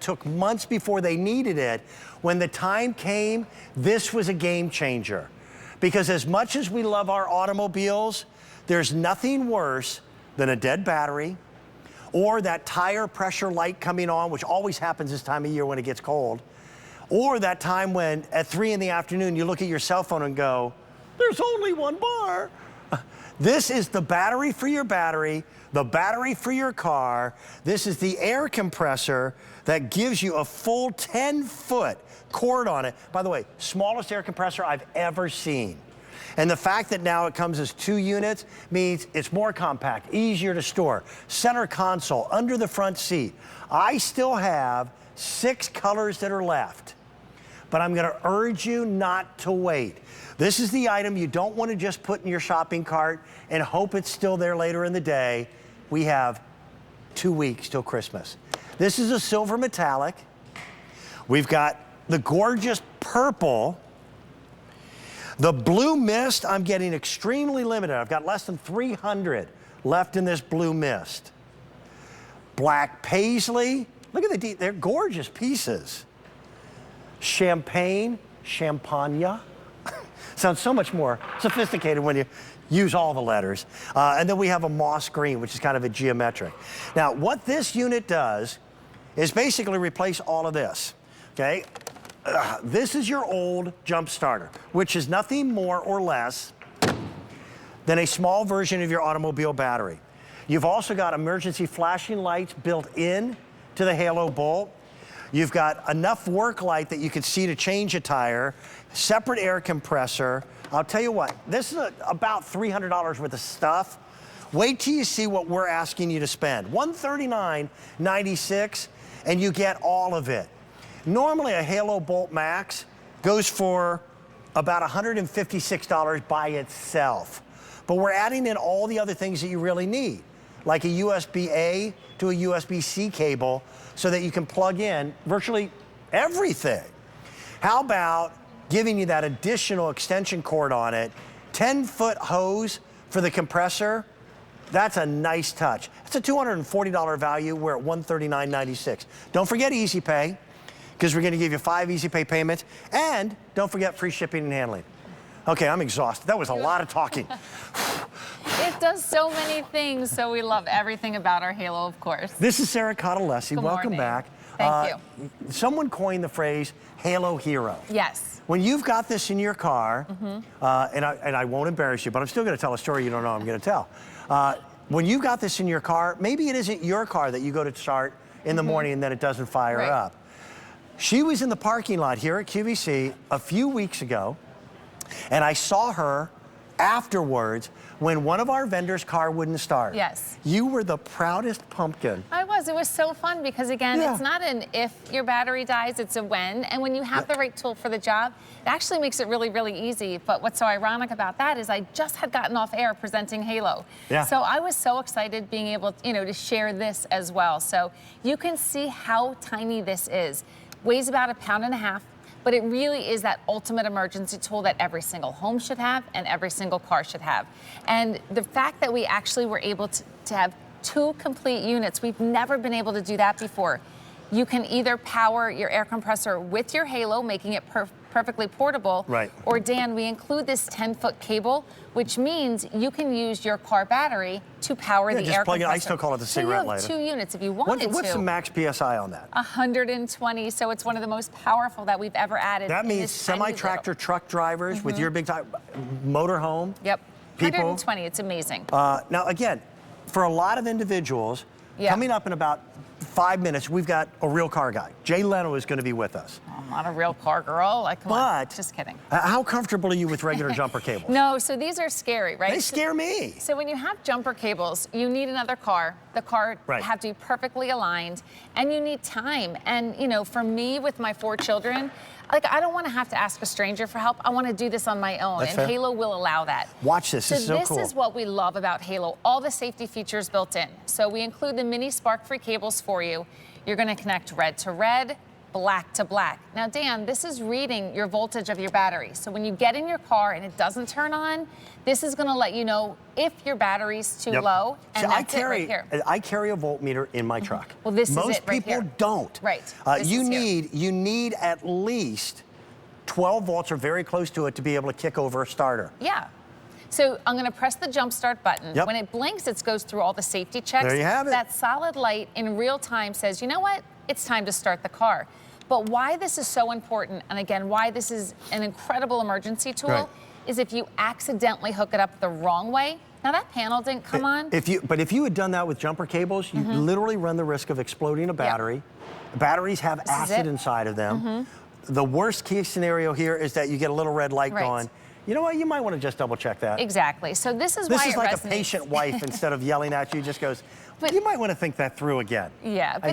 took months before they needed it. When the time came, this was a game changer. Because as much as we love our automobiles, there's nothing worse than a dead battery or that tire pressure light coming on, which always happens this time of year when it gets cold, or that time when at 3 in the afternoon you look at your cell phone and go, there's only one bar. This is the battery for your battery, the battery for your car. This is the air compressor that gives you a full 10-foot cord on it. By the way, smallest air compressor I've ever seen. And the fact that now it comes as 2 units means it's more compact, easier to store. Center console, under the front seat. I still have 6 colors that are left, but I'm gonna urge you not to wait. This is the item you don't want to just put in your shopping cart and hope it's still there later in the day. We have 2 weeks till Christmas. This is a silver metallic. We've got the gorgeous purple. The blue mist, I'm getting extremely limited. I've got less than 300 left in this blue mist. Black paisley. Look at they're gorgeous pieces. Champagne, champagne. Sounds so much more sophisticated when you use all the letters. And then we have a moss green, which is kind of a geometric. Now, what this unit does is basically replace all of this, okay? This is your old Jumpstarter, which is nothing more or less than a small version of your automobile battery. You've also got emergency flashing lights built in to the halo bolt. You've got enough work light that you can see to change a tire, separate air compressor. I'll tell you what, this is about $300 worth of stuff. Wait till you see what we're asking you to spend. $139.96, and you get all of it. Normally a Halo Bolt Max goes for about $156 by itself. But we're adding in all the other things that you really need, like a USB-A to a USB-C cable so that you can plug in virtually everything. How about giving you that additional extension cord on it, 10-foot hose for the compressor? That's a nice touch. It's a $240 value. We're at $139.96. Don't forget Easy Pay, because we're gonna give you 5 Easy Pay payments, and don't forget free shipping and handling. Okay, I'm exhausted. That was a lot of talking. It does so many things, so we love everything about our Halo, of course. This is Sarah Cottalesi. Welcome back. Thank you. Someone coined the phrase Halo Hero. Yes. When you've got this in your car, and I won't embarrass you, but I'm still gonna tell a story you don't know I'm gonna tell. When you've got this in your car, maybe it isn't your car that you go to start in the morning and then it doesn't fire up. She was in the parking lot here at QVC a few weeks ago, and I saw her afterwards when one of our vendors' car wouldn't start. Yes. You were the proudest pumpkin. I was. It was so fun because, again, it's not an if your battery dies, it's a when. And when you have the right tool for the job, it actually makes it really, really easy. But what's so ironic about that is I just had gotten off air presenting Halo. So I was so excited being able, to share this as well. So you can see how tiny this is. Weighs about 1.5 pounds. But it really is that ultimate emergency tool that every single home should have and every single car should have. And the fact that we actually were able to have 2 complete units, we've never been able to do that before. You can either power your air compressor with your Halo, making it perfectly portable, or Dan, we include this 10-foot cable, which means you can use your car battery to power the air compressor. I still call it the cigarette lighter. So you have 2 units if you wanted to. What's the max PSI on that? 120, so it's one of the most powerful that we've ever added. That means semi-tractor truck drivers with your big motorhome. Yep, people. 120, it's amazing. Now again, for a lot of individuals, coming up in about 5 minutes, we've got a real car guy. Jay Leno is going to be with us. I'm not a real car girl. Come on. Just kidding. How comfortable are you with regular jumper cables? No, so these are scary, right? They scare me. So when you have jumper cables, you need another car. The car have to be perfectly aligned, and you need time. And for me, with my 4 children, I don't want to have to ask a stranger for help. I want to do this on my own, and Halo will allow that. Watch this. This is so cool. This is what we love about Halo, all the safety features built in. So we include the mini spark-free cables for you. You're going to connect red to red, black to black. Now, Dan, this is reading your voltage of your battery. So when you get in your car and it doesn't turn on, this is going to let you know if your battery's too low. And See, that's it right here. I carry a voltmeter in my truck. Well, this is it right Most people here. don't. Right. You need at least 12 volts or very close to it to be able to kick over a starter. Yeah. So I'm going to press the jump start button. Yep. When it blinks, it goes through all the safety checks. There you have it. That solid light in real time says, you know what? It's time to start the car. But why this is so important, and again, why this is an incredible emergency tool, is if you accidentally hook it up the wrong way. Now that panel didn't come on. But if you had done that with jumper cables, you literally run the risk of exploding a battery. Batteries have acid inside of them. The worst case scenario here is that you get a little red light going. You know what? You might want to just double check that. Exactly. So this is why This is like resonates. a patient wife, instead of yelling at you, just goes, you might want to think that through again. Yeah, but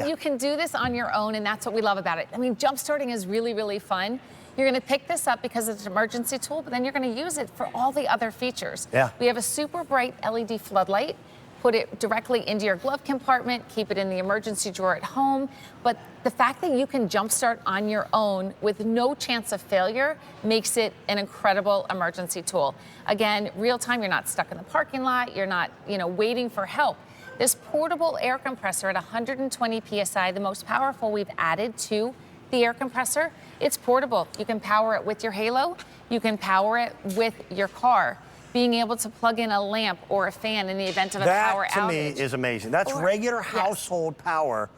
you can do this on your own, and that's what we love about it. I mean, jump starting is really, really fun. You're going to pick this up because it's an emergency tool, but then you're going to use it for all the other features. Yeah. We have a super bright LED floodlight. Put it directly into your glove compartment, keep it in the emergency drawer at home. But the fact that you can jumpstart on your own with no chance of failure makes it an incredible emergency tool. Again, real time, you're not stuck in the parking lot, you're not, waiting for help. This portable air compressor at 120 PSI, the most powerful we've added to the air compressor, it's portable. You can power it with your Halo, you can power it with your car. Being able to plug in a lamp or a fan in the event of a power outage. That, to me, is amazing. That's regular household power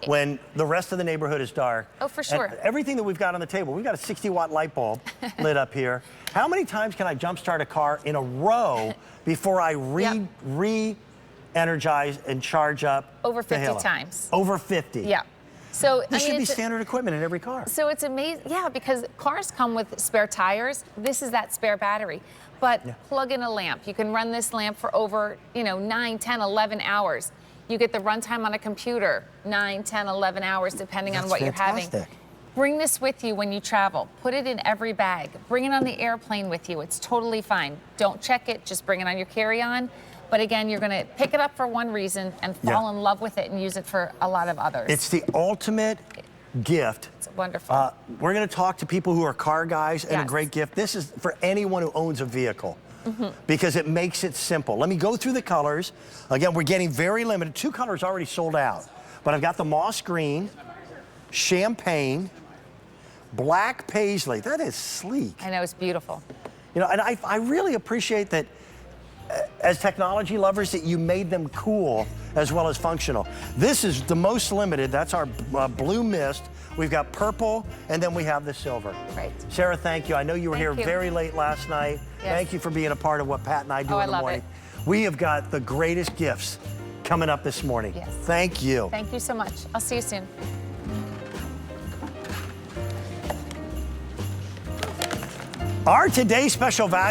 when the rest of the neighborhood is dark. Oh, for sure. And everything that we've got on the table, we've got a 60-watt light bulb lit up here. How many times can I jumpstart a car in a row before I re-energize and charge up Over the 50 Halo? Over Over 50. Yeah. So This should be standard equipment in every car. So it's amazing, because cars come with spare tires. This is that spare battery. But plug in a lamp. You can run this lamp for over, 9, 10, 11 hours. You get the runtime on a computer, 9, 10, 11 hours, depending on what you're having. Bring this with you when you travel. Put it in every bag. Bring it on the airplane with you. It's totally fine. Don't check it. Just bring it on your carry-on. But again, you're going to pick it up for one reason and fall in love with it and use it for a lot of others. It's the ultimate gift. It's wonderful. We're going to talk to people who are car guys, and a great gift. This is for anyone who owns a vehicle because it makes it simple. Let me go through the colors. Again, we're getting very limited. 2 colors already sold out, but I've got the moss green, champagne, black paisley. That is sleek. I know, it's beautiful. And I really appreciate that as technology lovers that you made them cool as well as functional. This is the most limited. That's our blue mist. We've got purple, and then we have the silver. Right. Sarah, thank you. I know you were here very late last night. Yes. Thank you for being a part of what Pat and I do in the love morning. it. We have got the greatest gifts coming up this morning. Yes. Thank you. Thank you so much. I'll see you soon. Our today's special value